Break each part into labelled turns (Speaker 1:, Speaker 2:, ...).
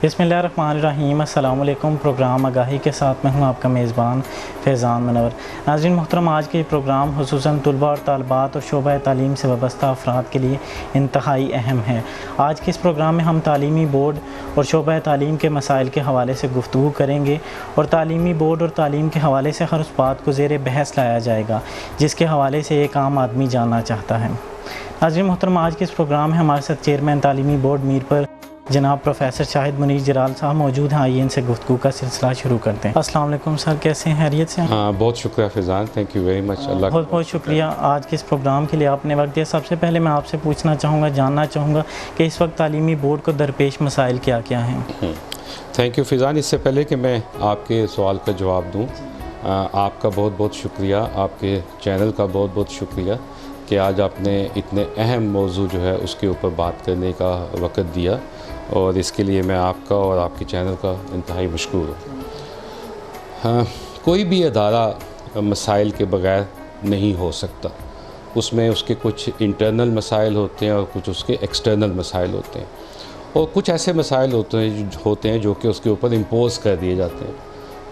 Speaker 1: बिस्मिल्लाहिर्रहमानिर्रहीम। अस्सलाम वालेकुम। प्रोग्राम आगाही के साथ मैं हूं आपका मेज़बान फैज़ान मनवर। नाज़रीन मोहतरम, आज के प्रोग्राम हुसूसन तुलबा और तालबात और शोबा तालीम से वाबस्ता अफराद के लिए इंतहाई अहम है। आज के इस प्रोग्राम में हम तालीमी बोर्ड और शोबा तालीम के मसाइल के हवाले से गुफ्तगू करेंगे और तालीमी बोर्ड और तालीम के हवाले से हर उस बात को ज़ेर बहस लाया जाएगा जिसके हवाले से एक आम आदमी जानना चाहता है। नाज़रीन मोहतरम, आज के इस प्रोग्राम में हमारे साथ चेयरमैन तालीमी बोर्ड मीरपुर जनाब प्रोफेसर शाहिद मुनीर जलाल साहब मौजूद हैं। आइए इनसे गुफ्तगू का सिलसिला शुरू करते हैं। अस्सलाम वालेकुम सर, कैसे हैं? खैरियत से हैं?
Speaker 2: हाँ, बहुत शुक्रिया Faizan, thank you very much. Allah
Speaker 1: बहुत बहुत शुक्रिया आज के इस प्रोग्राम के लिए आपने वक्त दिया। सबसे पहले मैं आपसे पूछना चाहूँगा, जानना चाहूँगा कि इस वक्त तालीमी बोर्ड को दरपेश मसाइल क्या क्या हैं?
Speaker 2: Thank you Faizan. इससे पहले कि मैं आपके सवाल का जवाब दूँ, आपका बहुत बहुत शुक्रिया, आपके चैनल का बहुत बहुत शुक्रिया कि आज आपने इतने अहम मौजू जो है उसके ऊपर बात करने का वक़्त दिया, और इसके लिए मैं आपका और आपके चैनल का इंतहाई मशकूर हूँ। हाँ, कोई भी अदारा मसाइल के बग़ैर नहीं हो सकता। उसमें उसके कुछ इंटरनल मसाइल होते हैं और कुछ उसके एक्सटर्नल मसाइल होते हैं, और कुछ ऐसे मसाइल होते हैं जो कि उसके ऊपर इम्पोज़ कर दिए जाते हैं।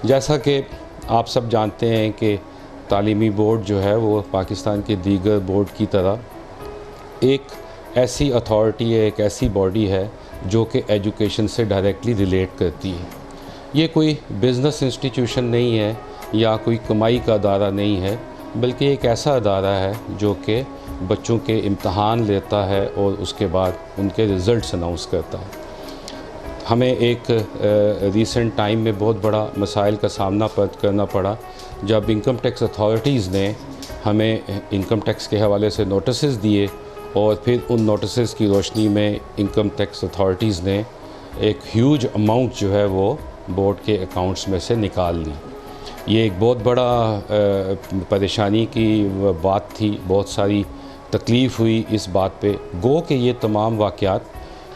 Speaker 2: जैसा कि आप सब जानते हैं कि तालीमी बोर्ड जो है वो पाकिस्तान के दीगर बोर्ड की तरह एक ऐसी अथॉरिटी है, एक ऐसी बॉडी है जो कि एजुकेशन से डायरेक्टली रिलेट करती है। ये कोई बिज़नेस इंस्टीट्यूशन नहीं है या कोई कमाई का अदारा नहीं है, बल्कि एक ऐसा अदारा है जो कि बच्चों के इम्तहान लेता है और उसके बाद उनके रिज़ल्ट्स अनाउंस करता है। हमें एक रीसेंट टाइम में बहुत बड़ा मसाइल का सामना करना पड़ा जब इनकम टैक्स अथॉरिटीज़ ने हमें इनकम टैक्स के हवाले से नोटिसेस दिए, और फिर उन नोटिसेस की रोशनी में इनकम टैक्स अथॉरिटीज़ ने एक ह्यूज अमाउंट जो है वो बोर्ड के अकाउंट्स में से निकाल ली। ये एक बहुत बड़ा परेशानी की बात थी, बहुत सारी तकलीफ़ हुई इस बात पे। गो कि ये तमाम वाक़यात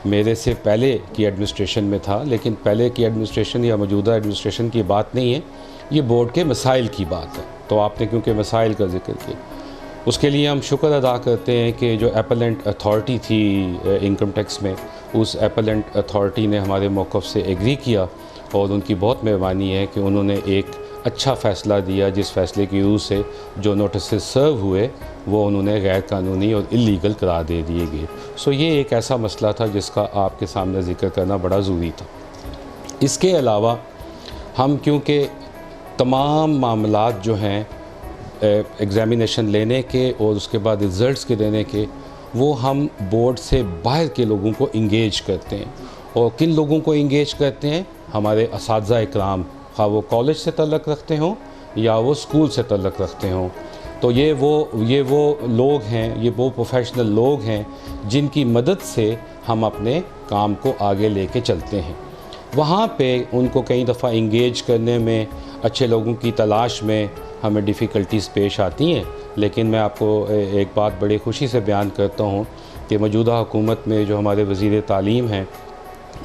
Speaker 2: मेरे से पहले की एडमिनिस्ट्रेशन में था, लेकिन पहले की एडमिनिस्ट्रेशन या मौजूदा एडमिनिस्ट्रेशन की बात नहीं है, ये बोर्ड के मसाइल की बात है। तो आपने क्योंकि मसाइल का जिक्र किया, उसके लिए हम शुक्र अदा करते हैं कि जो एपेलेंट अथॉरिटी थी इनकम टैक्स में, उस एपेलेंट अथॉरिटी ने हमारे मौक़िफ़ से एग्री किया, और उनकी बहुत मेहरबानी है कि उन्होंने एक अच्छा फ़ैसला दिया, जिस फ़ैसले की रूह से जो नोटिस सर्व हुए वो उन्होंने गैर कानूनी और इल्लीगल करार दे दिए गए। सो ये एक ऐसा मसला था जिसका आपके सामने ज़िक्र करना बड़ा ज़रूरी था। इसके अलावा हम क्योंकि तमाम मामलात जो हैं एग्ज़ामिनेशन लेने के और उसके बाद रिज़ल्ट्स के देने के, वो हम बोर्ड से बाहर के लोगों को इंगेज करते हैं। और किन लोगों को इंगेज करते हैं? हमारे असातिज़ा इकराम, ख़ाह वो कॉलेज से तल्लुक़ रखते हों या वो स्कूल से तल्लुक़ रखते हों। तो ये वो लोग हैं, ये वो प्रोफेशनल लोग हैं जिनकी मदद से हम अपने काम को आगे लेके चलते हैं। वहाँ पे उनको कई दफ़ा इंगेज करने में, अच्छे लोगों की तलाश में हमें डिफ़िकल्टीज़ पेश आती हैं, लेकिन मैं आपको एक बात बड़ी ख़ुशी से बयान करता हूँ कि मौजूदा हुकूमत में जो हमारे वज़ीर तालीम हैं,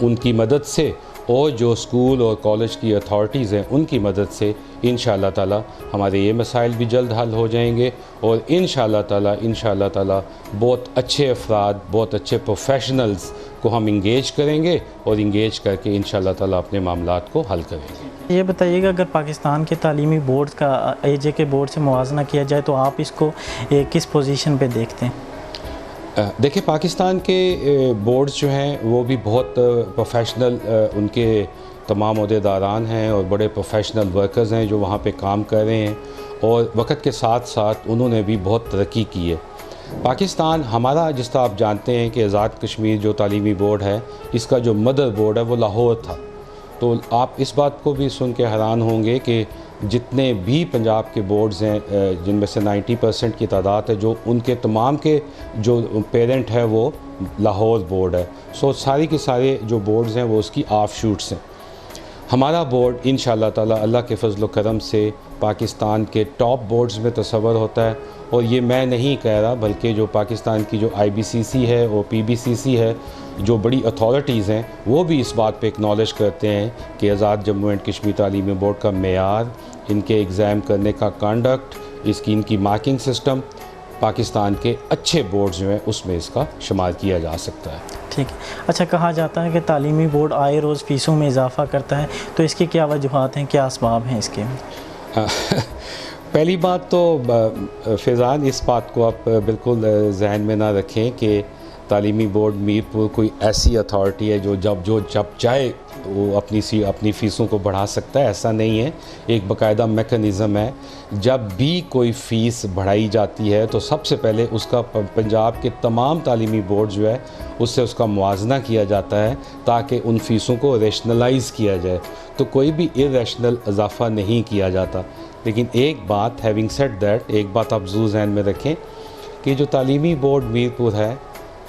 Speaker 2: उनकी मदद से और जो स्कूल और कॉलेज की अथॉरिटीज़ हैं उनकी मदद से इंशाअल्लाह ताला हमारे ये मसाइल भी जल्द हल हो जाएंगे, और इंशाअल्लाह ताला बहुत अच्छे अफराद, बहुत अच्छे प्रोफेशनल्स को हम इंगेज करेंगे, और इंगेज करके इंशाअल्लाह ताला अपने मामलात को हल करेंगे।
Speaker 1: ये बताइएगा, अगर पाकिस्तान के तालीमी बोर्ड का AJ के बोर्ड से मुवाजना किया जाए तो आप इसको किस पोजीशन पे देखते हैं?
Speaker 2: देखिए, पाकिस्तान के बोर्ड्स जो हैं वो भी बहुत प्रोफेशनल, उनके तमाम अहदेदारान हैं और बड़े प्रोफेशनल वर्कर्स हैं जो वहाँ पे काम कर रहे हैं, और वक्त के साथ साथ उन्होंने भी बहुत तरक्की की है। पाकिस्तान हमारा, जिस तरह आप जानते हैं कि आज़ाद कश्मीर जो तालीमी बोर्ड है, इसका जो मदर बोर्ड है वो लाहौर था। तो आप इस बात को भी सुन के हैरान होंगे कि जितने भी पंजाब के बोर्ड्स हैं, जिनमें से 90% की तादाद है जो उनके तमाम के जो पेरेंट है वो लाहौर बोर्ड है। सो सारी के सारे जो बोर्ड्स हैं वो उसकी ऑफशूट्स हैं। हमारा बोर्ड इंशाअल्लाह ताला अल्लाह के फजल व करम से पाकिस्तान के टॉप बोर्ड्स में तस्वर होता है, और ये मैं नहीं कह रहा, बल्कि जो पाकिस्तान की जो IBCC है और PBCC है, जो बड़ी अथॉरिटीज़ हैं, वो भी इस बात पे एक्नॉलेज करते हैं कि आज़ाद जम्मू एंड कश्मीर तालीमी बोर्ड का मेयार, इनके एग्ज़ाम करने का कंडक्ट, इनकी मार्किंग सिस्टम पाकिस्तान के अच्छे बोर्ड्स जो हैं उसमें इसका शुमार किया जा सकता है।
Speaker 1: ठीक है। अच्छा, कहा जाता है कि तालीमी बोर्ड आए रोज़ फ़ीसों में इजाफ़ा करता है, तो इसकी क्या वजूहात हैं, क्या असबाब हैं इसके?
Speaker 2: पहली बात तो फैज़ान, इस बात को आप बिल्कुल जहन में ना रखें कि तालीमी बोर्ड मीरपुर कोई ऐसी अथॉरिटी है जो जब चाहे वो अपनी फ़ीसों को बढ़ा सकता है। ऐसा नहीं है। एक बाकायदा मेकनिज़म है। जब भी कोई फ़ीस बढ़ाई जाती है तो सबसे पहले उसका पंजाब के तमाम तालीमी बोर्ड जो है उससे उसका मुआवजा किया जाता है ताकि उन फ़ीसों को रेशनलाइज़ किया जाए। तो कोई भी इरेशनल इजाफ़ा नहीं किया जाता। लेकिन एक बात, हैविंग सेड दैट, एक बात आप ज़रूर ज़हन में रखें कि जो तालीमी बोर्ड मीरपुर है,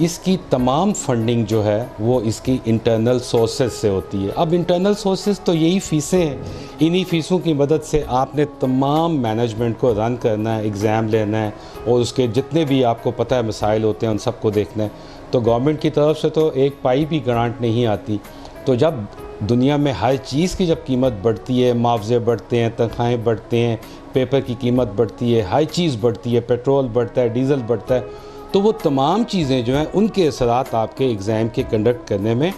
Speaker 2: इसकी तमाम फंडिंग जो है वो इसकी इंटरनल सोर्सेज से होती है। अब इंटरनल सोर्सेज तो यही फ़ीसें हैं। इन्हीं फ़ीसों की मदद से आपने तमाम मैनेजमेंट को रन करना है, एग्ज़ाम लेना है और उसके जितने भी आपको पता है मसाइल होते हैं उन सबको देखना है। तो गवर्नमेंट की तरफ से तो एक पाई भी ग्रांट नहीं आती। तो जब दुनिया में हर चीज़ की जब कीमत बढ़ती है, मुआवजे बढ़ते हैं, तनख्वाहें बढ़ते हैं, पेपर की कीमत बढ़ती है, हर चीज़ बढ़ती है, पेट्रोल बढ़ता है, डीज़ल बढ़ता है, तो वो तमाम चीज़ें जो हैं उनके असरात आपके एग्ज़ाम के कंडक्ट करने में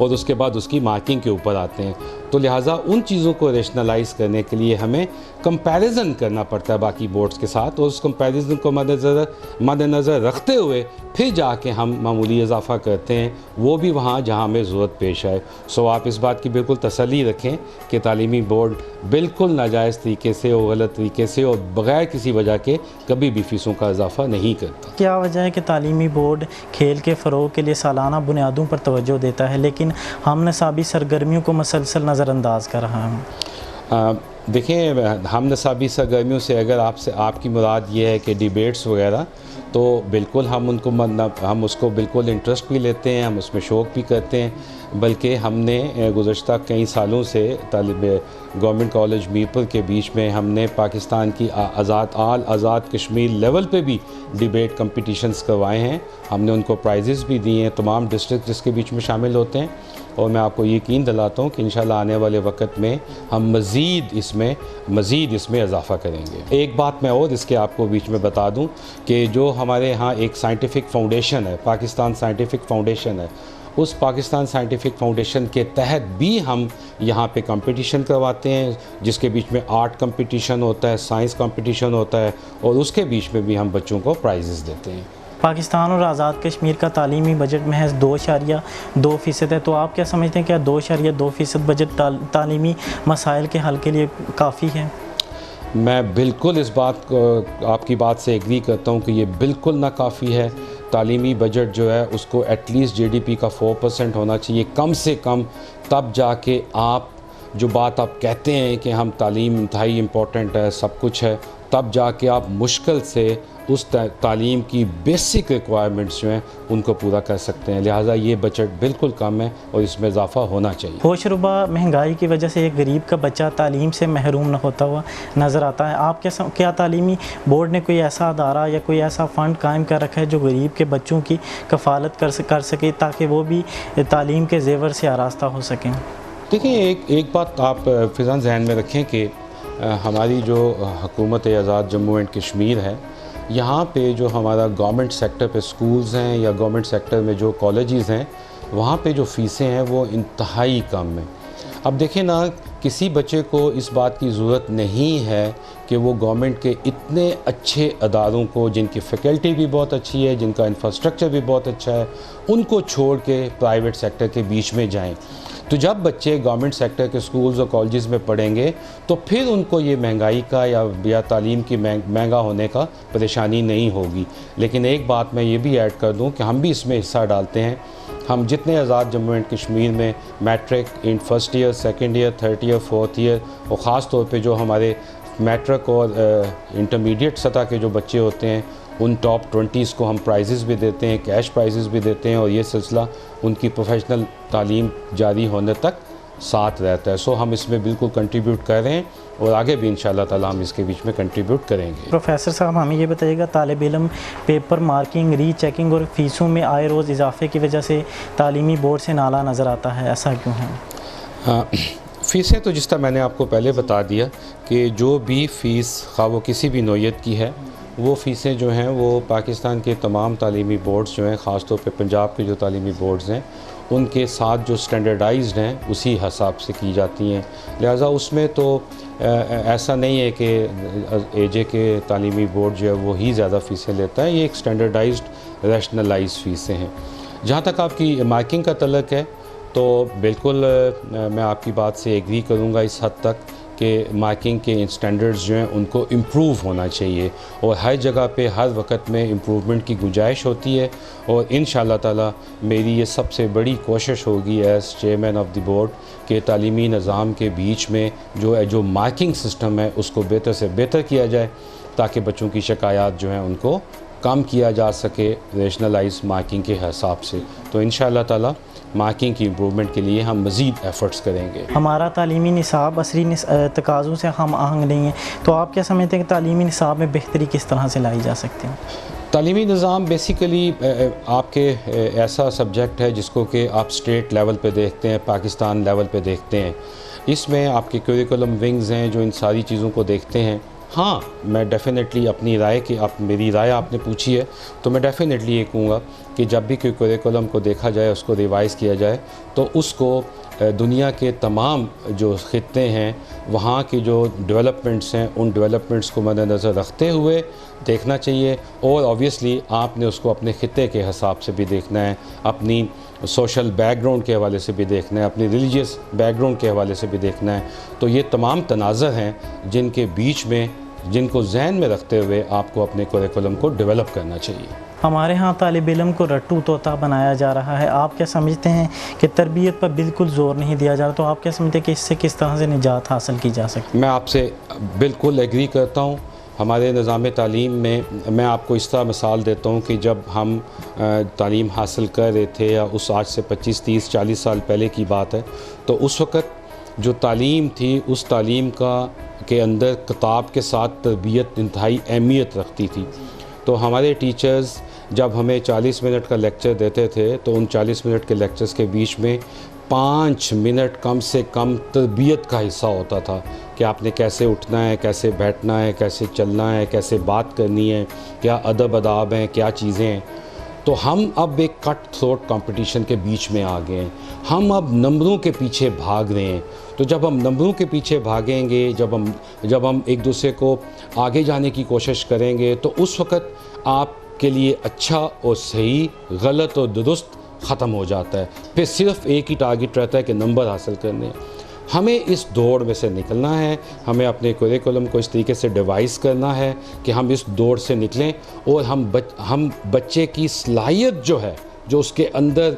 Speaker 2: और उसके बाद उसकी मार्किंग के ऊपर आते हैं। तो लिहाजा उन चीज़ों को रेशनलाइज़ करने के लिए हमें कंपैरिजन करना पड़ता है बाकी बोर्ड्स के साथ, और उस कंपैरिजन को मद्देनज़र रखते हुए फिर जाके हम मामूली इजाफ़ा करते हैं, वो भी वहाँ जहाँ हमें ज़रूरत पेश आए। सो आप इस बात की बिल्कुल तसल्ली रखें कि तालीमी बोर्ड बिल्कुल नाजायज़ तरीके से और गलत तरीके से और बग़ैर किसी वजह के कभी भी फ़ीसों का इजाफ़ा नहीं करता।
Speaker 1: क्या वजह है कि तालीमी बोर्ड खेल के फ़रोग़ के लिए सालाना बुनियादों पर तवज्जो देता है लेकिन हम नसाबी सरगर्मियों को मसलसल नज़रअंदाज कर रहा है?
Speaker 2: देखिए, हम नसाबी सरगर्मियों से अगर आपकी मुराद ये है कि डिबेट्स वगैरह, तो बिल्कुल हम उसको बिल्कुल इंटरेस्ट भी लेते हैं, हम उसमें शौक़ भी करते हैं। बल्कि हमने गुज़श्ता कई सालों से गवर्नमेंट कॉलेज मीरपुर के बीच में हमने पाकिस्तान की आज़ाद कश्मीर लेवल पे भी डिबेट कंपटीशंस करवाए हैं। हमने उनको प्राइजेज़ भी दिए हैं, तमाम डिस्ट्रिक्ट जिसके बीच में शामिल होते हैं। और मैं आपको यकीन दिलाता हूँ कि इंशाल्लाह आने वाले वक्त में हम मज़ीद इसमें इजाफ़ा करेंगे। एक बात मैं और इसके आपको बीच में बता दूँ कि जो हमारे यहाँ एक साइंटिफ़िक फ़ाउंडेशन है, पाकिस्तान साइंटिफ़िक फ़ाउंडेशन है, उस पाकिस्तान साइंटिफ़िक फ़ाउंडेशन के तहत भी हम यहाँ पे कंपटीशन करवाते हैं, जिसके बीच में आर्ट कंपटीशन होता है, साइंस कंपटीशन होता है, और उसके बीच में भी हम बच्चों को प्राइजेज़ देते हैं।
Speaker 1: पाकिस्तान और आज़ाद कश्मीर का तालीमी बजट महज 2.2% है, तो आप क्या समझते हैं क्या 2.2% बजट तालीमी मसाइल के हल के लिए काफ़ी है?
Speaker 2: मैं बिल्कुल इस बात को आपकी बात से एग्री करता हूँ कि ये बिल्कुल ना काफ़ी है। तालीमी बजट जो है उसको एटलीस्ट जीडीपी का 4% होना चाहिए कम से कम, तब जाके आप जो बात आप कहते हैं कि हम तालीम इंतहाई इम्पोर्टेंट है, सब कुछ है, तब जाके आप मुश्किल से उस तालीम की बेसिक रिक्वायरमेंट्स जो हैं उनको पूरा कर सकते हैं। लिहाजा ये बजट बिल्कुल कम है और इसमें इजाफ़ा होना चाहिए।
Speaker 1: होशरुबा महंगाई की वजह से एक गरीब का बच्चा तालीम से महरूम न होता हुआ नज़र आता है। आप क्या तालीमी बोर्ड ने कोई ऐसा अदारा या कोई ऐसा फ़ंड कायम कर रखा है जो गरीब के बच्चों की कफ़ालत कर सके ताकि वो भी तालीम के ज़ेवर से आरास्ता हो सकें?
Speaker 2: देखिए, एक बात आप फ़िज़ान ज़हन में रखें कि हमारी जो हुकूमत आज़ाद जम्मू एंड कश्मीर है, यहाँ पे जो हमारा गवर्नमेंट सेक्टर पे स्कूल्स हैं या गवर्नमेंट सेक्टर में जो कॉलेजेस हैं, वहाँ पे जो फ़ीसें हैं वो इंतहाई कम हैं। अब देखें ना, किसी बच्चे को इस बात की ज़रूरत नहीं है कि वो गवर्नमेंट के इतने अच्छे अदारों को, जिनकी फ़ैकल्टी भी बहुत अच्छी है, जिनका इंफ्रास्ट्रक्चर भी बहुत अच्छा है, उनको छोड़ के प्राइवेट सेक्टर के बीच में जाएं। तो जब बच्चे गवर्नमेंट सेक्टर के स्कूल्स और कॉलेजेस में पढ़ेंगे तो फिर उनको ये महंगाई का या तालीम की महंगा होने का परेशानी नहीं होगी। लेकिन एक बात मैं ये भी ऐड कर दूं कि हम भी इसमें हिस्सा डालते हैं। हम जितने आज़ाद जम्मू एंड कश्मीर में matric in first year, second year, third year, fourth year और ख़ास तौर पे जो हमारे मैट्रिक और इंटरमीडिएट सतह के जो बच्चे होते हैं, उन टॉप 20s को हम प्राइजेज़ भी देते हैं, कैश प्राइजेज़ भी देते हैं, और ये सिलसिला उनकी प्रोफेशनल तालीम जारी होने तक साथ रहता है। सो हम इसमें बिल्कुल कंट्रीब्यूट कर रहे हैं और आगे भी इंशाल्लाह ताला हम इसके बीच में कंट्रीब्यूट करेंगे।
Speaker 1: प्रोफेसर साहब, हमें ये बताइएगा, तालिब इल्म पेपर मार्किंग, रीचेकिंग और फ़ीसों में आए रोज़ इजाफे की वजह से तालीमी बोर्ड से नाला नज़र आता है, ऐसा क्यों है?
Speaker 2: फ़ीसें तो जिस तरह मैंने आपको पहले बता दिया कि जो भी फ़ीस खा वो किसी भी नौयत की है, वो फ़ीसें जो हैं वो पाकिस्तान के तमाम तालीमी बोर्ड्स जो हैं, ख़ास तौर पे पंजाब के जो तालीमी बोर्ड्स हैं उनके साथ जो स्टैंडर्डाइज्ड हैं उसी हिसाब से की जाती हैं। लिहाजा उसमें तो ऐसा नहीं है कि एजे के तालीमी बोर्ड जो है वो ही ज़्यादा फ़ीसें लेता है, ये एक स्टैंडर्डाइज्ड रैशनलाइज्ड फ़ीसें हैं। जहाँ तक आपकी मार्किंग का तल्लक है तो बिल्कुल मैं आपकी बात से एग्री करूँगा इस हद तक कि मार्किंग के स्टैंडर्ड्स जो हैं उनको इम्प्रूव होना चाहिए और हर जगह पे हर वक्त में इम्प्रूवमेंट की गुंजाइश होती है। और इंशाअल्लाह ताला मेरी ये सबसे बड़ी कोशिश होगी as chairman of the board कि तालीमी निज़ाम के बीच में जो मार्किंग सिस्टम है उसको बेहतर से बेहतर किया जाए ताकि बच्चों की शिकायत जो हैं उनको कम किया जा सके रैशनलाइज मार्किंग के हिसाब से। तो इंशाअल्लाह ताला मार्किंग की इम्प्रूवमेंट के लिए हम मज़ीद एफ़र्ट्स करेंगे।
Speaker 1: हमारा तालीमी निसाब असरी तकाज़ों से हम आहंग नहीं है, तो आप क्या समझते हैं कि तालीमी निसाब में बेहतरी किस तरह से लाई जा सकती है?
Speaker 2: तालीमी निज़ाम बेसिकली आपके ऐसा सब्जेक्ट है जिसको कि आप स्टेट लेवल पे देखते हैं, पाकिस्तान लेवल पे देखते हैं। इसमें आपके करिकुलम विंग्स हैं जो इन सारी चीज़ों को देखते हैं। हाँ, मैं डेफ़िनेटली अपनी राय की मेरी राय आपने पूछी है तो मैं डेफ़िनेटली ये कहूँगा कि जब भी कोई करिकुलम को देखा जाए, उसको रिवाइज़ किया जाए तो उसको दुनिया के तमाम जो ख़ित्ते हैं वहाँ की जो डेवलपमेंट्स हैं उन डेवलपमेंट्स को मद्देनज़र रखते हुए देखना चाहिए। और ऑब्वियसली आपने उसको अपने ख़ित्ते के हिसाब से भी देखना है, अपनी सोशल बैकग्राउंड के हवाले से भी देखना है, अपनी रिलीजियस बैकग्राउंड के हवाले से भी देखना है। तो ये तमाम तनाज़र हैं जिनके बीच में, जिनको जहन में रखते हुए आपको अपने करिकुलम को डेवलप करना चाहिए।
Speaker 1: हमारे यहाँ तालिब इल्म को रट्टू तोता बनाया जा रहा है। आप क्या समझते हैं कि तरबियत पर बिल्कुल ज़ोर नहीं दिया जा रहा, तो आप क्या समझते हैं कि इससे किस तरह से निजात हासिल की जा सकती है?
Speaker 2: मैं आपसे बिल्कुल एग्री करता हूँ। हमारे निज़ाम तालीम में मैं आपको इस तरह मिसाल देता हूँ कि जब हम तालीम हासिल कर रहे थे, या उस आज से 25, 30, 40 साल पहले की बात है, तो उस वक़्त जो तालीम थी उस तालीम के अंदर किताब के साथ तरबियत इंतहाई अहमियत रखती थी। तो हमारे टीचर्स जब हमें 40 मिनट का लेक्चर देते थे तो उन 40 मिनट के लेक्चर्स के बीच में 5 मिनट कम से कम तरबियत का हिस्सा होता था कि आपने कैसे उठना है, कैसे बैठना है, कैसे चलना है, कैसे बात करनी है, क्या अदब अदाब हैं, क्या चीज़ें हैं। तो हम अब एक कट थ्रोट कंपटीशन के बीच में आ गए हैं। हम अब नंबरों के पीछे भाग रहे हैं। तो जब हम नंबरों के पीछे भागेंगे, जब हम एक दूसरे को आगे जाने की कोशिश करेंगे, तो उस वक़्त आपके लिए अच्छा और सही, गलत और दुरुस्त ख़त्म हो जाता है। फिर सिर्फ़ एक ही टारगेट रहता है कि नंबर हासिल करने हैं। हमें इस दौड़ में से निकलना है, हमें अपने करिकुलम को इस तरीके से डिवाइस करना है कि हम इस दौड़ से निकलें और हम बच्चे की सलाहियत जो है, जो उसके अंदर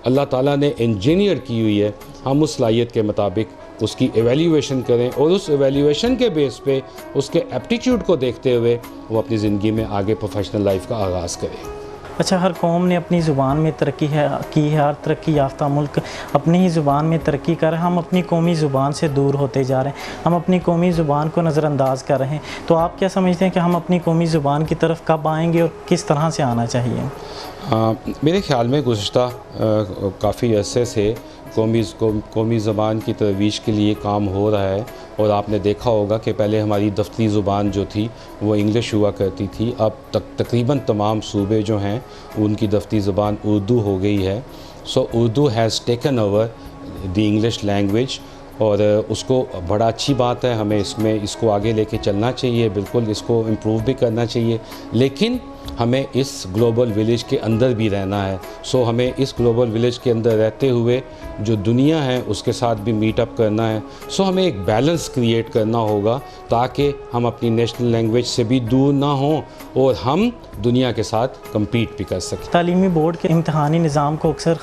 Speaker 2: अल्लाह ताला ने इंजीनियर की हुई है, हम उस सलाहियत के मुताबिक उसकी एवेल्यूएशन करें और उस एवेल्यूएशन के बेस पे उसके एप्टीट्यूड को देखते हुए वो अपनी ज़िंदगी में आगे प्रोफेशनल लाइफ का आगाज़ करें।
Speaker 1: अच्छा, हर कौम ने अपनी ज़ुबान में तरक्की की है। हर तरक्की याफ्ता मुल्क अपनी ही ज़ुबान में तरक्की कर रहे हैं। हम अपनी कौमी ज़ुबान से दूर होते जा रहे हैं, हम अपनी कौमी ज़ुबान को नज़रअंदाज कर रहे हैं। तो आप क्या समझते हैं कि हम अपनी कौमी ज़ुबान की तरफ कब आएंगे और किस तरह से आना चाहिए?
Speaker 2: मेरे ख़्याल में गुज़िश्ता काफ़ी अरसे से कौमी ज़बान की तरवीज के लिए काम हो रहा है। और आपने देखा होगा कि पहले हमारी दफ्तरी ज़ुबान जो थी वो इंग्लिश हुआ करती थी, अब तकरीबन तमाम सूबे जो हैं उनकी दफ्तरी ज़ुबान उर्दू हो गई है। So Urdu has taken over the English language और उसको बड़ा अच्छी बात है। हमें इसको आगे लेके चलना चाहिए, बिल्कुल इसको इम्प्रूव भी करना चाहिए, लेकिन हमें इस ग्लोबल विलेज के अंदर भी रहना है। सो हमें इस ग्लोबल विलेज के अंदर रहते हुए जो दुनिया है उसके साथ भी मीट अप करना है। सो हमें एक बैलेंस क्रिएट करना होगा ताकि हम अपनी नेशनल लैंग्वेज से भी दूर ना हों और हम दुनिया के साथ कम्पीट भी कर सकें।
Speaker 1: तालीमी बोर्ड के इम्तहानी निज़ाम को अक्सर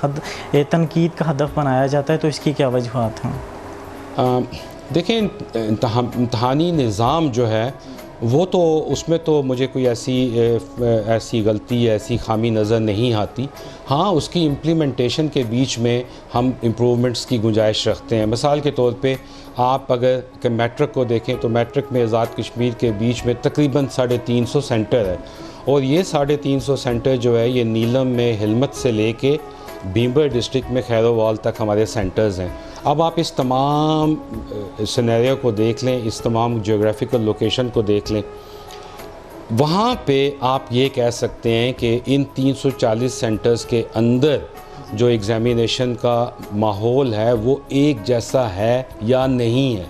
Speaker 1: तनकीद का हदफ बनाया जाता है, तो इसकी क्या वजूहात हैं?
Speaker 2: देखें, इम्तहानी निज़ाम जो है वो तो उसमें तो मुझे कोई ऐसी गलती, ऐसी खामी नज़र नहीं आती। हाँ, उसकी इम्प्लीमेंटेशन के बीच में हम इम्प्रूवमेंट्स की गुंजाइश रखते हैं। मिसाल के तौर पे आप अगर मैट्रिक को देखें तो मैट्रिक में आज़ाद कश्मीर के बीच में तकरीबन 350 सेंटर है और ये 350 सेंटर जो है ये नीलम में हिलमत से लेके भीमबर डिस्ट्रिक्ट में खैरोवाल तक हमारे सेंटर्स हैं। अब आप इस तमाम सिनेरियो को देख लें, इस तमाम जियोग्राफिकल लोकेशन को देख लें, वहाँ पे आप ये कह सकते हैं कि इन 340 सेंटर्स के अंदर जो एग्ज़ामिनेशन का माहौल है वो एक जैसा है या नहीं है।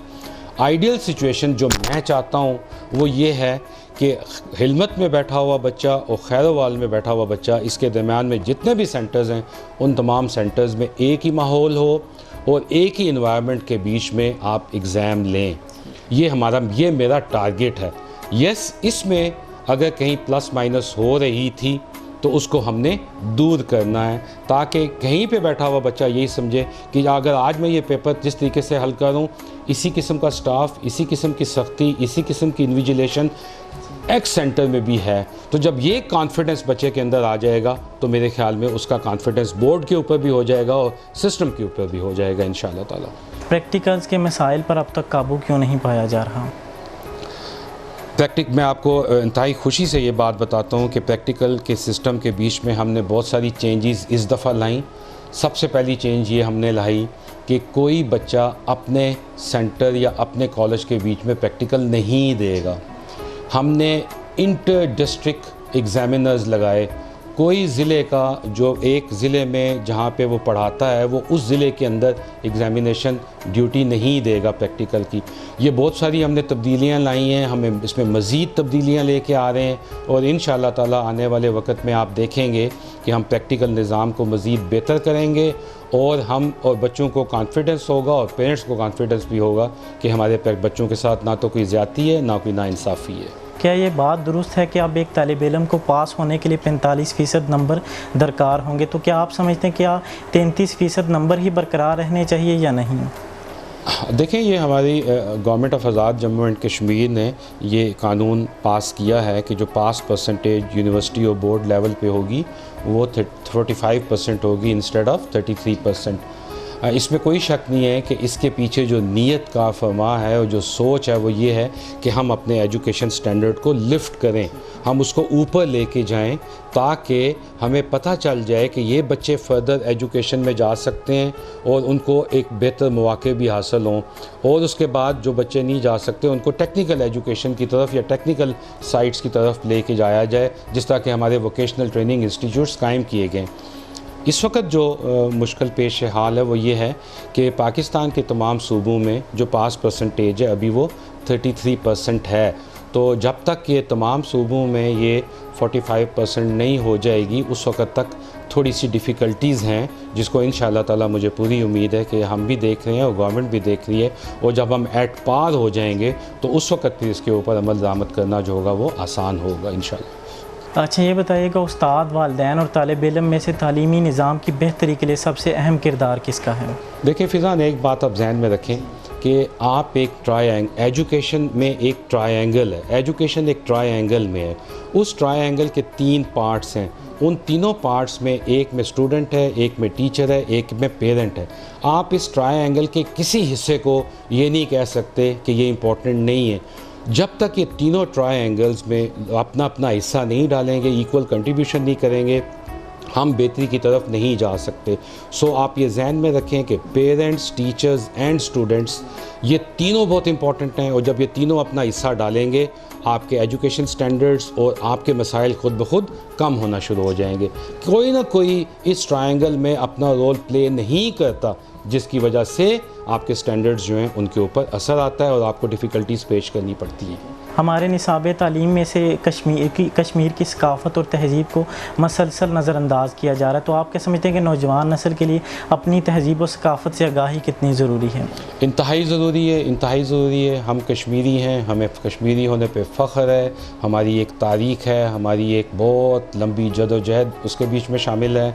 Speaker 2: आइडियल सिचुएशन जो मैं चाहता हूँ वो ये है कि हिलमत में बैठा हुआ बच्चा और खैरोवाल में बैठा हुआ बच्चा, इसके दरमियान में जितने भी सेंटर्स हैं उन तमाम सेंटर्स में एक ही माहौल हो और एक ही इन्वायरमेंट के बीच में आप एग्ज़ाम लें। ये मेरा टारगेट है। यस, इसमें अगर कहीं प्लस माइनस हो रही थी तो उसको हमने दूर करना है, ताकि कहीं पे बैठा हुआ बच्चा यही समझे कि अगर आज मैं ये पेपर जिस तरीके से हल करूँ, इसी किस्म का स्टाफ, इसी किस्म की सख्ती, इसी किस्म की इन्विजिलेशन एक्स सेंटर में भी है, तो जब ये कॉन्फिडेंस बच्चे के अंदर आ जाएगा तो मेरे ख्याल में उसका कॉन्फिडेंस बोर्ड के ऊपर भी हो जाएगा और सिस्टम के ऊपर भी हो जाएगा इंशाअल्लाह ताला।
Speaker 1: प्रैक्टिकल्स के मसाइल पर अब तक काबू क्यों नहीं पाया जा रहा?
Speaker 2: मैं आपको इंतहाई खुशी से ये बात बताता हूँ कि प्रैक्टिकल के सिस्टम के बीच में हमने बहुत सारी चेंजेस इस दफ़ा लाई। सबसे पहली चेंज ये हमने लाई कि कोई बच्चा अपने सेंटर या अपने कॉलेज के बीच में प्रैक्टिकल नहीं देगा। हमने इंटर डिस्ट्रिक्ट एग्ज़ामिनर्स लगाए। कोई ज़िले का जो एक ज़िले में जहाँ पे वो पढ़ाता है वो उस ज़िले के अंदर एग्ज़ामिनेशन ड्यूटी नहीं देगा प्रैक्टिकल की। ये बहुत सारी हमने तब्दीलियाँ लाई हैं, हमें इसमें मज़ीद तब्दीलियाँ लेके आ रहे हैं और इंशाअल्लाह ताला आने वाले वक्त में आप देखेंगे कि हम प्रैक्टिकल निज़ाम को मज़ीद बेहतर करेंगे और हम और बच्चों को कॉन्फिडेंस होगा और पेरेंट्स को कॉन्फिडेंस भी होगा कि हमारे बच्चों के साथ ना तो कोई ज़्यादती है ना कोई नाइंसाफ़ी है।
Speaker 1: क्या ये बात दुरुस्त है कि अब एक तालिब इल्म को पास होने के लिए 45% नंबर दरकार होंगे, तो क्या आप समझते हैं क्या 33% नंबर ही बरकरार रहने चाहिए या नहीं?
Speaker 2: देखें, ये हमारी government of Azad Jammu and Kashmir ने ये कानून पास किया है कि जो पास परसेंटेज यूनिवर्सिटी और बोर्ड लेवल पे होगी वो 45% होगी इंस्टेड ऑफ 33%। इसमें कोई शक नहीं है कि इसके पीछे जो नीयत का फरमा है और जो सोच है वो ये है कि हम अपने एजुकेशन स्टैंडर्ड को लिफ्ट करें, हम उसको ऊपर लेके जाएं ताकि हमें पता चल जाए कि ये बच्चे फर्दर एजुकेशन में जा सकते हैं और उनको एक बेहतर मौके भी हासिल हों, और उसके बाद जो बच्चे नहीं जा सकते उनको टेक्निकल एजुकेशन की तरफ या टेक्निकल साइट्स की तरफ लेके जाया जाए, जिस तरह के हमारे वोकेशनल ट्रेनिंग इंस्टीट्यूट्स कायम किए गए। इस वक्त जो मुश्किल पेश हाल है वो ये है कि पाकिस्तान के तमाम सूबों में जो पास परसेंटेज है अभी वो 33% है। तो जब तक ये तमाम सूबों में ये 45% नहीं हो जाएगी उस वक्त तक थोड़ी सी डिफ़िकल्टीज़ हैं, जिसको इंशाअल्लाह ताला मुझे पूरी उम्मीद है कि हम भी देख रहे हैं और गवर्नमेंट भी देख रही है, और जब हम एट पार हो जाएंगे तो उस वक्त फिर इसके ऊपर अमल दरामद करना जो होगा वो आसान होगा इंशाअल्लाह।
Speaker 1: अच्छा, ये बताइएगा उस्ताद, वालिदैन और तालिब इल्म में से तालीमी निज़ाम की बेहतरी के लिए सबसे अहम किरदार किसका है? देखिए
Speaker 2: फ़िज़ान, एक बात आप जहन में रखें कि आप एक एजुकेशन में एक ट्रायंगल है, एजुकेशन एक ट्रायंगल में है। उस ट्रायंगल के 3 पार्ट्स हैं, उन तीनों पार्ट्स में एक में स्टूडेंट है, एक में टीचर है, एक में पेरेंट है। आप इस ट्रायंगल के किसी हिस्से को ये नहीं कह सकते कि ये इम्पोर्टेंट नहीं है। जब तक ये तीनों ट्रायंगल्स में अपना अपना हिस्सा नहीं डालेंगे, इक्वल कंट्रीब्यूशन नहीं करेंगे, हम बेहतरी की तरफ नहीं जा सकते। सो आप ये जहन में रखें कि पेरेंट्स, टीचर्स एंड स्टूडेंट्स ये तीनों बहुत इंपॉर्टेंट हैं, और जब ये तीनों अपना हिस्सा डालेंगे आपके एजुकेशन स्टैंडर्ड्स और आपके मसाइल ख़ुद ब खुद कम होना शुरू हो जाएंगे। कोई ना कोई इस ट्रायंगल में अपना रोल प्ले नहीं करता, जिसकी वजह से आपके स्टैंडर्ड्स जो हैं उनके ऊपर असर आता है और आपको डिफ़िकल्टीज़ पेश करनी पड़ती है।
Speaker 1: हमारे निसाब तालीम में से कश्मीर की सकाफ़त और तहज़ीब को मसलसल नज़रअंदाज किया जा रहा है, तो आप क्या समझते हैं कि नौजवान नस्ल के लिए अपनी तहज़ीब और सकाफ़त से आगाही कितनी ज़रूरी है?
Speaker 2: इंतहाई ज़रूरी है, इंतहाई ज़रूरी है। हम कश्मीरी हैं, हमें कश्मीरी होने पे फ़ख्र है, हमारी एक तारीख़ है, हमारी एक बहुत लंबी जदोजहद उसके बीच में शामिल है।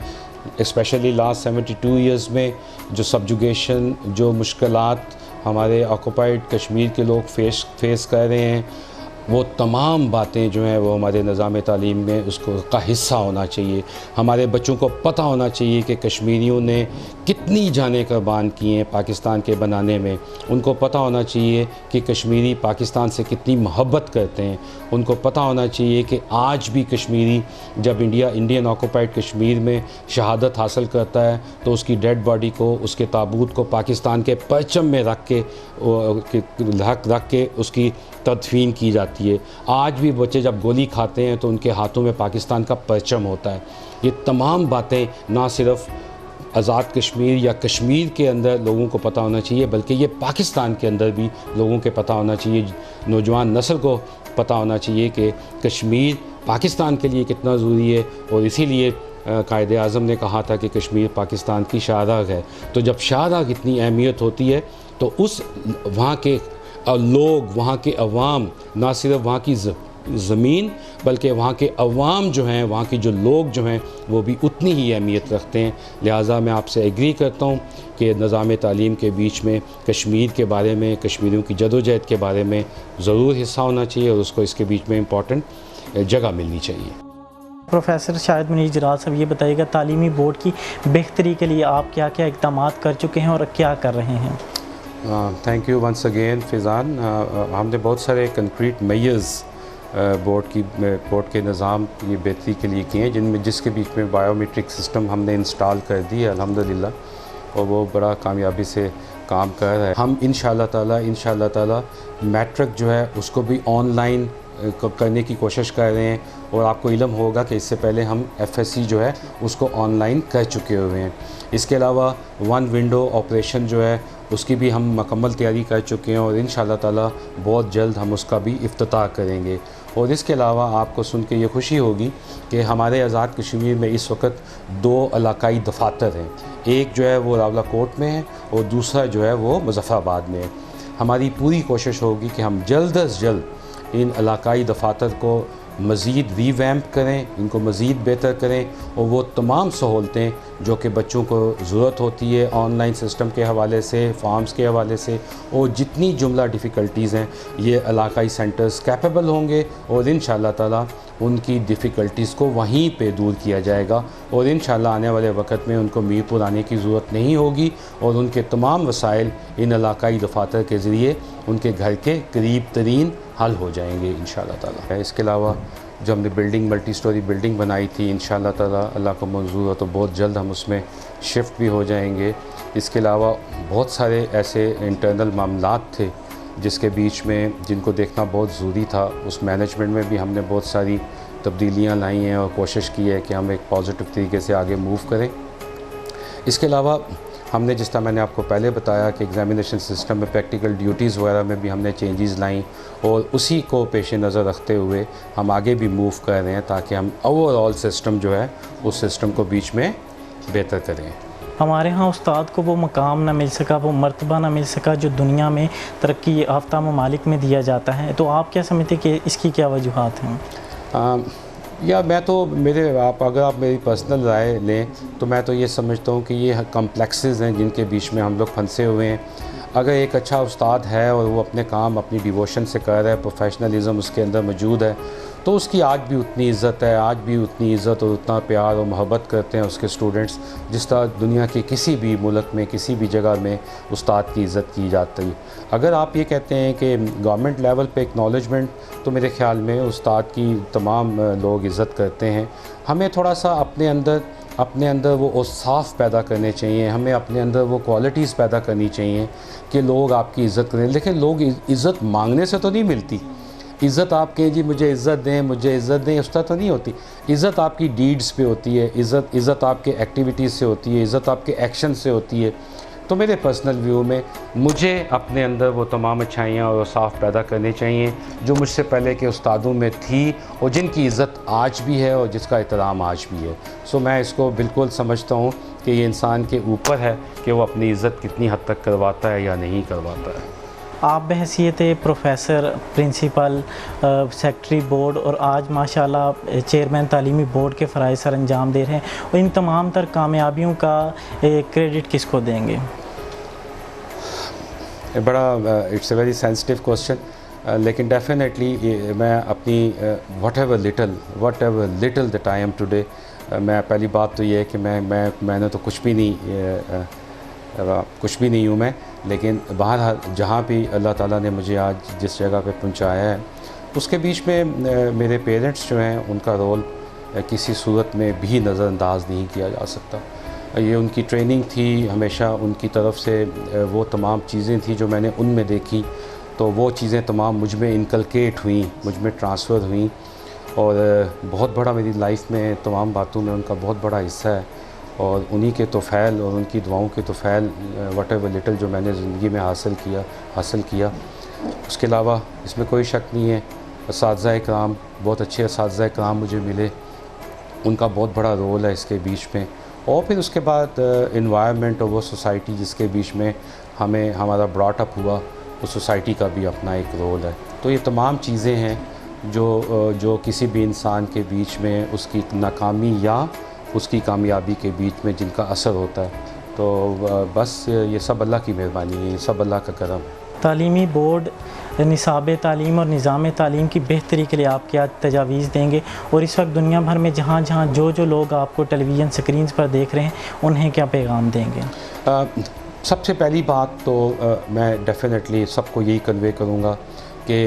Speaker 2: स्पेशली लास्ट 72 ईयर्स में जो सब्जुगेशन, जो मुश्किलात हमारे ऑक्युपाइड कश्मीर के लोग फेस कर रहे हैं, वो तमाम बातें जो हैं वो हमारे निज़ाम तालीम में उसको का हिस्सा होना चाहिए। हमारे बच्चों को पता होना चाहिए कि कश्मीरियों ने कितनी जानें कुर्बान की हैं पाकिस्तान के बनाने में। उनको पता होना चाहिए कि कश्मीरी पाकिस्तान से कितनी मोहब्बत करते हैं। उनको पता होना चाहिए कि आज भी कश्मीरी जब इंडियन ऑक्यूपाइड कश्मीर में शहादत हासिल करता है तो उसकी डेड बॉडी को, उसके ताबूत को पाकिस्तान के परचम में रख के उसकी तदफीन की जाती है। आज भी बच्चे जब गोली खाते हैं तो उनके हाथों में पाकिस्तान का परचम होता है। ये तमाम बातें ना सिर्फ़ आज़ाद कश्मीर या कश्मीर के अंदर लोगों को पता होना चाहिए, बल्कि ये पाकिस्तान के अंदर भी लोगों के पता होना चाहिए। नौजवान नस्ल को पता होना चाहिए कि कश्मीर पाकिस्तान के लिए कितना ज़रूरी है। और इसीलिए कायदे आज़म ने कहा था कि कश्मीर पाकिस्तान की शाहराग है। तो जब शाहराग इतनी अहमियत होती है तो उस वहाँ के लोग, वहाँ के अवाम, ना सिर्फ वहाँ की ज़मीन बल्कि वहाँ के अवाम जो हैं, वहाँ के जो लोग जो हैं वो भी उतनी ही अहमियत रखते हैं। लिहाजा मैं आपसे एग्री करता हूँ कि निज़ाम तालीम के बीच में कश्मीर के बारे में, कश्मीरियों की जदोजहद के बारे में ज़रूर हिस्सा होना चाहिए और उसको इसके बीच में इम्पॉर्टेंट जगह मिलनी चाहिए।
Speaker 1: प्रोफेसर शाहिद मुनीर जराद साहब, ये बताइएगा तालीमी बोर्ड की बेहतरी के लिए आप क्या क्या इक़दाम कर चुके हैं और क्या कर रहे हैं?
Speaker 2: Thank you once again Faizan. हमने बहुत सारे कंक्रीट मेजर्स बोर्ड के निज़ाम की बेहतरी के लिए किए हैं, जिसके बीच में बायोमेट्रिक सिस्टम हमने इंस्टॉल कर दी है अल्हम्दुलिल्लाह, और वो बड़ा कामयाबी से काम कर रहा है। हम इंशाअल्लाह ताला मैट्रिक जो है उसको भी ऑनलाइन करने की कोशिश कर रहे हैं। और आपको इल्म होगा कि इससे पहले हम FSC जो है उसको ऑनलाइन कर चुके हुए हैं। इसके अलावा वन विंडो ऑपरेशन जो है उसकी भी हम मुकम्मल तैयारी कर चुके हैं और इंशाअल्लाह ताला बहुत जल्द हम उसका भी इफ्तिताह करेंगे। और इसके अलावा आपको सुन के ये खुशी होगी कि हमारे आज़ाद कश्मीर में इस वक्त 2 इलाकाई दफातर हैं। एक जो है वो रावलाकोट में है और दूसरा जो है वो मुज़फ़्फ़राबाद में है। हमारी पूरी कोशिश होगी कि हम जल्द अज़ जल्द इन इलाकाई दफातर को मज़ीद रीवैम्प करें, इनको मज़ीद बेहतर करें और वो तमाम सहूलतें जो कि बच्चों को ज़रूरत होती है ऑनलाइन सिस्टम के हवाले से, फॉर्म्स के हवाले से, और जितनी जुमला डिफ़िकल्टीज़ हैं ये इलाकाई सेंटर्स कैपेबल होंगे और इंशाअल्लाह ताला उनकी डिफ़िकल्टीज़ को वहीं पे दूर किया जाएगा। और इंशाअल्लाह आने वाले वक्त में उनको मीरपुर आने की ज़रूरत नहीं होगी और उनके तमाम वसाइल इन इलाकाई दफातर के ज़रिए उनके घर के करीब तरीन हल हो जाएंगे इंशाअल्लाह ताला। इसके अलावा जो हमने मल्टी स्टोरी बिल्डिंग बनाई थी, इंशाअल्लाह ताला अल्लाह को मंजूर हो तो बहुत जल्द हम उसमें शिफ्ट भी हो जाएंगे। इसके अलावा बहुत सारे ऐसे इंटरनल मामलात थे जिसके बीच में जिनको देखना बहुत ज़रूरी था, उस मैनेजमेंट में भी हमने बहुत सारी तब्दीलियाँ लाई हैं और कोशिश की है कि हम एक पॉजिटिव तरीके से आगे मूव करें। इसके अलावा हमने, जिस तरह मैंने आपको पहले बताया कि एग्ज़ामिनेशन सिस्टम में प्रैक्टिकल ड्यूटीज़ वगैरह में भी हमने चेंजेस लाई और उसी को पेश नज़र रखते हुए हम आगे भी मूव कर रहे हैं ताकि हम ओवरऑल सिस्टम जो है उस सिस्टम को बीच में बेहतर करें।
Speaker 1: हमारे यहाँ उस्ताद को वो मकाम ना मिल सका, वो मर्तबा ना मिल सका जो दुनिया में तरक्की याफ्ता ममालिक में दिया जाता है, तो आप क्या समझते हैं कि इसकी क्या वजूहात हैं?
Speaker 2: या मैं तो अगर आप मेरी पर्सनल राय लें तो मैं तो ये समझता हूँ कि ये कम्प्लेक्सेस हैं जिनके बीच में हम लोग फंसे हुए हैं। अगर एक अच्छा उस्ताद है और वो अपने काम अपनी डिवोशन से कर रहा है, प्रोफेशनलिज़म उसके अंदर मौजूद है, तो उसकी आज भी उतनी इज़्ज़त है, आज भी उतनी इज़्ज़त और उतना प्यार और मोहब्बत करते हैं उसके स्टूडेंट्स जिस तरह दुनिया के किसी भी मुल्क में, किसी भी जगह में उस्ताद की इज़्ज़त की जाती है। अगर आप ये कहते हैं कि गवर्नमेंट लेवल पे एक्नॉलेजमेंट, तो मेरे ख़्याल में उस्ताद की तमाम लोग इज़्ज़त करते हैं। हमें थोड़ा सा अपने अंदर वो औसाफ पैदा करने चाहिए, हमें अपने अंदर वो क्वालिटीज़ पैदा करनी चाहिए कि लोग आपकी इज़्ज़त करें। लेकिन लोग इज़्ज़त मांगने से तो नहीं मिलती। इज़्ज़त आप कहें जी मुझे इज़्ज़त दें, मुझे इज़्ज़त दें, उस तरह तो नहीं होती। इज़्ज़त आपकी डीड्स पे होती है, इज़्ज़त आपके एक्टिविटीज़ से होती है, इज़्ज़त आपके एक्शन से होती है। तो मेरे पर्सनल व्यू में मुझे अपने अंदर वो तमाम अच्छाइयाँ और साफ़ पैदा करनी चाहिए जो मुझसे पहले के उस्तादों में थी और जिनकी इज़्ज़त आज भी है और जिसका एहतराम आज भी है। सो मैं इसको बिल्कुल समझता हूँ कि ये इंसान के ऊपर है कि वो अपनी इज़्ज़त कितनी हद तक करवाता है या नहीं करवाता है।
Speaker 1: आप बहैसियत प्रोफेसर, प्रिंसिपल, सेक्रेटरी बोर्ड और आज माशाल्लाह चेयरमैन तालीमी बोर्ड के फ़राइज़ सर अंजाम दे रहे हैं, और इन तमाम तर कामयाबियों का क्रेडिट किसको देंगे?
Speaker 2: बड़ा it's a very sensitive question. लेकिन डेफिनेटली मैं अपनी what ever little that I am today, मैं पहली बात तो ये है कि मैंने तो कुछ भी नहीं हूँ मैं, लेकिन बहरहाल जहाँ भी अल्लाह ताला ने मुझे आज जिस जगह पे पहुँचाया है, उसके बीच में मेरे पेरेंट्स जो हैं उनका रोल किसी सूरत में भी नज़रअंदाज नहीं किया जा सकता। ये उनकी ट्रेनिंग थी, हमेशा उनकी तरफ से वो तमाम चीज़ें थी जो मैंने उनमें देखी, तो वो चीज़ें तमाम मुझ में इनकलकेट हुई, मुझ में ट्रांसफ़र हुई, और बहुत बड़ा मेरी लाइफ में तमाम बातों में उनका बहुत बड़ा हिस्सा है। और उन्हीं के तोफ़ैल और उनकी दुआओं के तोफ़ैल वट एवर लिटल जो मैंने ज़िंदगी में हासिल किया, उसके अलावा इसमें कोई शक नहीं है। असातिज़ा इकराम, बहुत अच्छे असातिज़ा इकराम मुझे मिले, उनका बहुत बड़ा रोल है इसके बीच में। और फिर उसके बाद इन्वायरमेंट और वो सोसाइटी जिसके बीच में हमारा ब्रॉट अप हुआ, उस सोसाइटी का भी अपना एक रोल है। तो ये तमाम चीज़ें हैं जो किसी भी इंसान के बीच में उसकी नाकामी या उसकी कामयाबी के बीच में जिनका असर होता है। तो बस ये सब अल्लाह की मेहरबानी है, ये सब अल्लाह का करम है।
Speaker 1: तालीमी बोर्ड निसाब तालीम और निज़ाम तालीम की बेहतरी के लिए आप क्या तजावीज़ देंगे, और इस वक्त दुनिया भर में जहाँ जो लोग आपको टेलीविज़न स्क्रीन्स पर देख रहे हैं उन्हें क्या पैगाम देंगे?
Speaker 2: सबसे पहली बात तो मैं डेफिनेटली सबको यही कन्वे करूँगा कि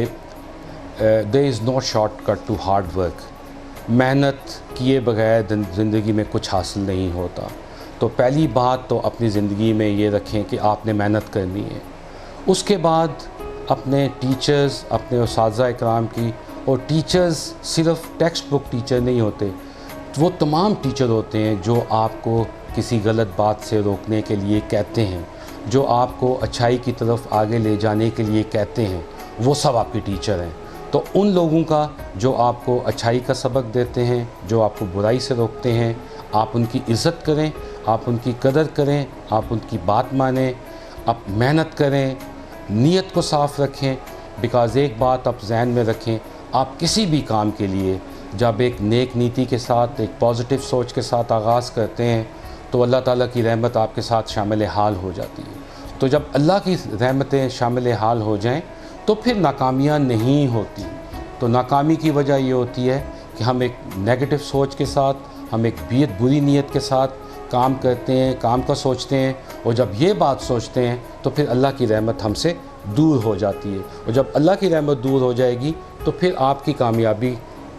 Speaker 2: there is no shortcut to hard work. मेहनत किए बगैर ज़िंदगी में कुछ हासिल नहीं होता। तो पहली बात तो अपनी ज़िंदगी में ये रखें कि आपने मेहनत करनी है। उसके बाद अपने टीचर्स, अपने उस्ताज़ा इकराम की, और टीचर्स सिर्फ़ टेक्स्ट बुक टीचर नहीं होते, वो तमाम टीचर होते हैं जो आपको किसी गलत बात से रोकने के लिए कहते हैं, जो आपको अच्छाई की तरफ आगे ले जाने के लिए कहते हैं, वो सब आपके टीचर हैं। तो उन लोगों का जो आपको अच्छाई का सबक देते हैं, जो आपको बुराई से रोकते हैं, आप उनकी इज़्ज़त करें, आप उनकी कदर करें, आप उनकी बात मानें, आप मेहनत करें, नीयत को साफ़ रखें। बिकॉज़ एक बात आप जहन में रखें, आप किसी भी काम के लिए जब एक नेक नीति के साथ, एक पॉजिटिव सोच के साथ आगाज़ करते हैं, तो अल्लाह ताला की रहमत आपके साथ शामिल हाल हो जाती है। तो जब अल्लाह की रहमतें शामिल हाल हो जाएं, तो फिर नाकामियाँ नहीं होती। तो नाकामी की वजह ये होती है कि हम एक नेगेटिव सोच के साथ, हम एक बुरी नीयत के साथ काम करते हैं, काम का सोचते हैं, और जब ये बात सोचते हैं तो फिर अल्लाह की रहमत हमसे दूर हो जाती है। और जब अल्लाह की रहमत दूर हो जाएगी तो फिर आपकी कामयाबी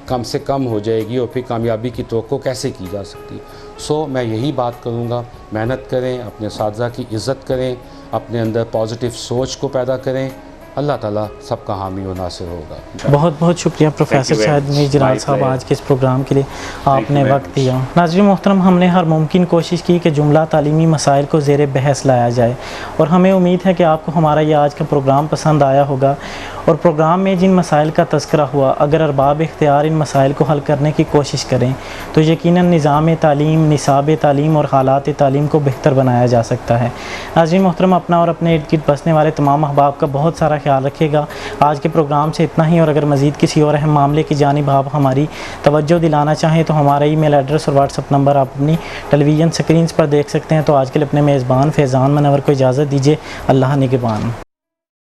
Speaker 2: कम से कम हो जाएगी, और फिर कामयाबी की तवक्को कैसे की जा सकती। सो मैं यही बात करूँगा, मेहनत करें, अपने साथी की इज़्ज़त करें, अपने अंदर पॉजिटिव सोच को पैदा करें। अल्लाह ताला सबका हामी और नासिर होगा।
Speaker 1: बहुत बहुत शुक्रिया प्रोफेसर शाहिद मीर जलाल साहब, आज के इस प्रोग्राम के लिए आपने वक्त दिया। नाज़रीन मोहतरम, हमने हर मुमकिन कोशिश की कि जुमला तालीमी मसाइल को ज़ेर बहस लाया जाए, और हमें उम्मीद है कि आपको हमारा ये आज का प्रोग्राम पसंद आया होगा। और प्रोग्राम में जिन मसाइल का तज़किरा हुआ, अगर अरबाब इख्तियार इन मसाइल को हल करने की कोशिश करें तो यकीनन निज़ाम तालीम, निसाब तालीम और हालात तालीम को बेहतर बनाया जा सकता है। नाज़रीन मोहतरम, अपना और अपने इर्द गिर्द बसने वाले तमाम अहबाब का बहुत सारा ख्याल रखिएगा। आज के प्रोग्राम से इतना ही, और अगर मज़ीद किसी और अहम मामले की जानिब आप हमारी तवज्जो दिलाना चाहें तो हमारा ईमेल एड्रेस और व्हाट्सअप नंबर आप अपनी टेलीविज़न स्क्रीन पर देख सकते हैं। तो आज के लिए अपने मेज़बान फैज़ान मनवर को इजाज़त दीजिए। अल्लाह निगहबान।